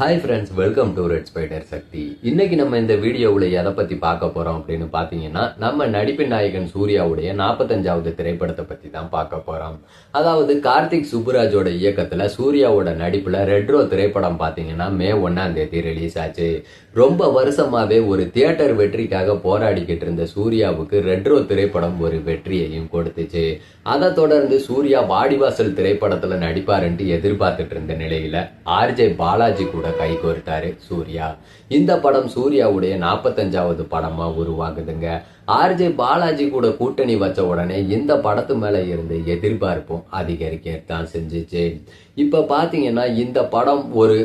Hi friends, welcome to red spider Sakthi. இன்னைக்கு நம்ம இந்த வீடியோவில் எதை பற்றி பார்க்க போகிறோம் அப்படின்னு பார்த்தீங்கன்னா, நம்ம நடிப்பின் நாயகன் சூர்யாவுடைய 45வது திரைப்படத்தை பற்றி தான் பார்க்க போகிறோம். அதாவது கார்த்திக் சுப்புராஜோட இயக்கத்தில் சூர்யாவோட நடிப்பில் ரெட்ரோ திரைப்படம் பார்த்தீங்கன்னா மே 1ஆம் தேதி ரிலீஸ் ஆச்சு. ரொம்ப வருஷமாவே ஒரு தியேட்டர் வெற்றிக்காக போராடிக்கிட்டு இருந்த சூர்யாவுக்கு ரெட்ரோ திரைப்படம் ஒரு வெற்றியையும் கொடுத்துச்சு. அதை தொடர்ந்து சூர்யா வாடிவாசல் திரைப்படத்தில் நடிப்பாருன்ட்டு எதிர்பார்த்துட்டு இருந்த நிலையில ஆர்ஜே பாலாஜி கூட கைகோர்த்தாரு சூர்யா. இந்த படம் சூர்யாவுடைய 45வது படமா உருவாகுதுங்க. ஆர்ஜே பாலாஜி கூட கூட்டணி வச்ச உடனே இந்த படத்து மேல இருந்து எதிர்பார்ப்பும் அதிகரிக்கத்தான் செஞ்சுச்சு. இப்ப பாத்தீங்கன்னா இந்த படம் ஒரு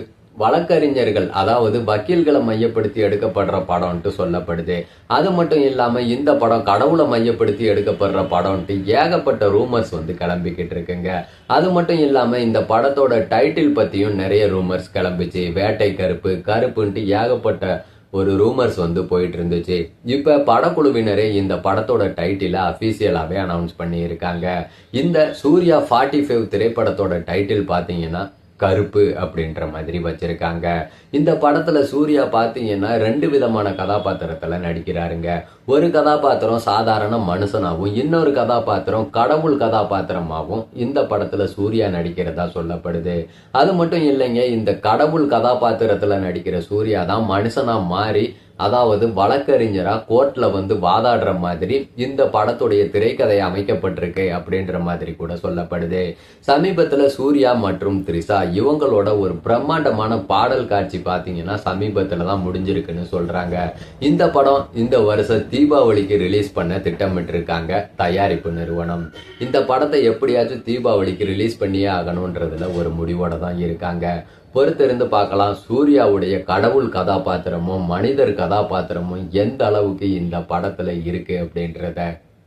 வழக்கறிஞர்கள், அதாவது வக்கீல்களை மையப்படுத்தி எடுக்கப்படுற படம்ட்டு சொல்லப்படுது. அது மட்டும் இல்லாம இந்த படம் கடவுளை மையப்படுத்தி எடுக்கப்படுற படம்ட்டு ஏகப்பட்ட ரூமர்ஸ் கிளம்பிக்கிட்டு இருக்குங்க. அது மட்டும் இல்லாம இந்த படத்தோட டைட்டில் பத்தியும் நிறைய ரூமர்ஸ் கிளம்பிச்சு. வேட்டை கருப்பு, கருப்புன்ட்டு ஏகப்பட்ட ஒரு ரூமர்ஸ் போயிட்டு இருந்துச்சு. இப்ப படக்குழுவினரே இந்த படத்தோட டைட்டில அபிஷியலாவே அனௌன்ஸ் பண்ணி இருக்காங்க. இந்த சூர்யா 45 திரைப்படத்தோட டைட்டில் பாத்தீங்கன்னா கருப்பு அப்படின்ற மாதிரி வச்சிருக்காங்க. இந்த படத்துல சூர்யா பாத்தீங்கன்னா 2 விதமான கதாபாத்திரத்துல நடிக்கிறாருங்க. ஒரு கதாபாத்திரம் சாதாரண மனுஷனாவும், இன்னொரு கதாபாத்திரம் கடவுள் கதாபாத்திரமாவும் இந்த படத்துல சூர்யா நடிக்கிறதா சொல்லப்படுது. அது மட்டும் இல்லைங்க, இந்த கடவுள் கதாபாத்திரத்துல நடிக்கிற சூர்யா தான் மனுஷனா மாறி, அதாவது வழக்கறிஞரா கோர்ட்ல வாதாடுற மாதிரி இந்த படத்துடைய திரைக்கதை அமைக்கப்பட்டிருக்கு அப்படின்ற மாதிரி கூட சொல்லப்படுது. சமீபத்துல சூர்யா மற்றும் த்ரிஷா இவங்களோட ஒரு பிரம்மாண்டமான பாடல் காட்சி பாத்தீங்கன்னா சமீபத்துல தான் முடிஞ்சிருக்குன்னு சொல்றாங்க. இந்த படம் இந்த வருஷம் தீபாவளிக்கு ரிலீஸ் பண்ண திட்டமிட்டு இருக்காங்க தயாரிப்பு நிறுவனம். இந்த படத்தை எப்படியாச்சும் தீபாவளிக்கு ரிலீஸ் பண்ணியே ஆகணும்ன்றதுல ஒரு முடிவோட தான் இருக்காங்க. பொறுத்திருந்து பார்க்கலாம் சூர்யாவுடைய கடவுள் கதாபாத்திரமும் மனிதர் கதாபாத்திரமும் எந்த அளவுக்கு இந்த படத்துல இருக்கு அப்படின்றத.